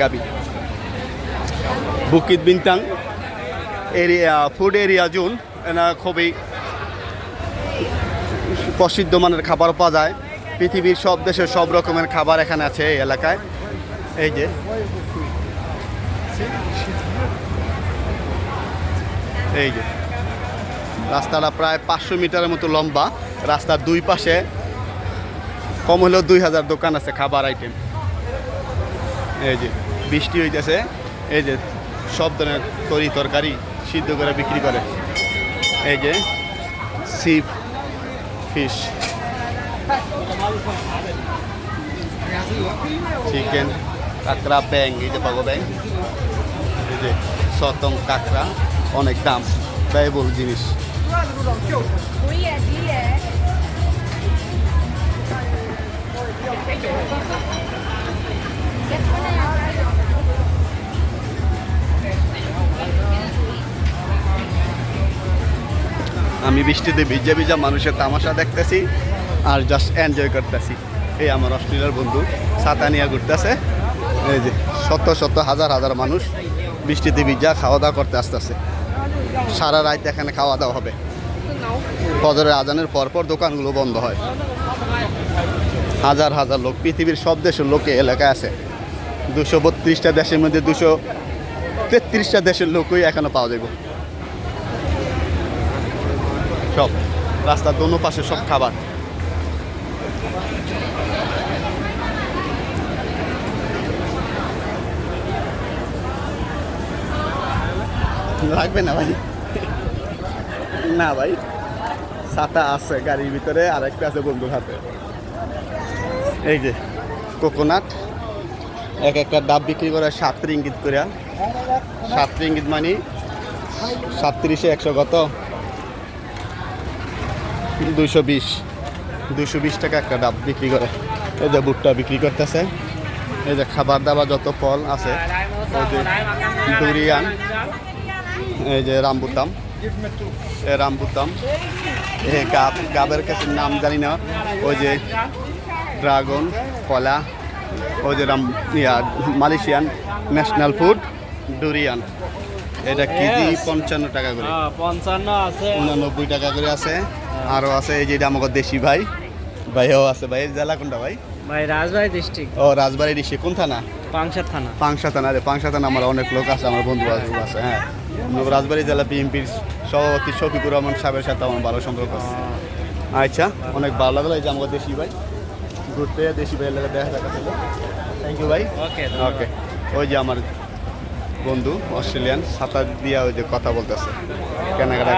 গাবি Bukit Bintang area food area zone এনা খুবই প্রসিদ্ধ মানের খাবার পাওয়া যায়। পৃথিবীর সব দেশের সব রকমের খাবার এখানে আছে এই এলাকায়। এই যে রাস্তাটা প্রায় 500 মিটারের মতো লম্বা। রাস্তার দুই পাশে কম হলেও 2000 দোকান আছে খাবার আইটেম। এই যে বৃষ্টি হইতেছে, এই যে সব ধরনের তরকারি সিদ্ধ করে বিক্রি করে। এই যে সি ফিশ, চিকেন, কাঁকড়া, ব্যাং, এই যে পাগো ব্যাং, এই যে সতং কাঁকড়া, অনেক দাম, ব্যয়বহুল জিনিস। আমি বৃষ্টিতে ভিজা ভিজা মানুষের তামাশা দেখতেছি আর জাস্ট এনজয় করতেছি। এই আমার অস্ট্রেলিয়ার বন্ধু ছাতা নিয়ে ঘুরতেছে। এই যে শত শত হাজার হাজার মানুষ বৃষ্টিতে ভিজা খাওয়া দাওয়া করতে আসতেছে। সারা রাত এখানে খাওয়া দাওয়া হবে। ফজরের আজানের পরপর দোকানগুলো বন্ধ হয়। হাজার হাজার লোক, পৃথিবীর সব দেশের লোকে এলাকায় আছে। 232টা দেশের মধ্যে 233টা দেশের লোকই এখনো পাওয়া যাবে। সব রাস্তার দোনো পাশে সব খাবার। লাগবে না ভাই, না ভাই, ছাতা আছে গাড়ির ভিতরে, আর একটা আছে বন্ধুর হাতে। এই যে কোকোনাট, এক একটা ডাব বিক্রি করে 7 রিঙ্গিত করে। 7 রিঙ্গিত মানে 37-এ 100 কত, 220 টাকা একটা ডাব বিক্রি করে। এই যে ভুট্টা বিক্রি করতেছে। এই যে খাবার দাবার যত ফল আছে, ওই যে ডুরিয়ান, এই যে রামবুতাম, এই গাবের কাছে নাম জানি না, ওই যে ড্রাগন, কলা, ওই যে মালয়েশিয়ান ন্যাশনাল ফুড ডুরিয়ান। এটা কেজি 55 টাকা করে, 55 আছে, 89 টাকা করে আছে। আরও আছে এই যে এটা আমাদের দেশি ভাইও আছে। ভাই জেলা কোনটা ভাই? ভাই রাজবাড়ী ডিস্ট্রিক্ট। ও রাজবাড়ী ডিস্ট্রিক্ট, কোন থানা? পাংশা থানা। পাংশা থানা আমার অনেক লোক আছে, আমার বন্ধু আছে। হ্যাঁ, রাজবাড়ী জেলা বিএনপির সভাপতি শফিকুর রহমান সাহেবের সাথে আমার ভালো সম্পর্ক আছে। আচ্ছা, অনেক ভালো লাগলো। এই যে আমাদের দেশি ভাই ঘুরতে, দেশি ভাইয়ের লাগে দেখা ছিল। থ্যাংক ইউ ভাই। ওকে, ওই যে আমার বন্ধু অস্ট্রেলিয়ান ছাতা দিয়া ওই যে কথা বলতেছে, কেনাকাটা।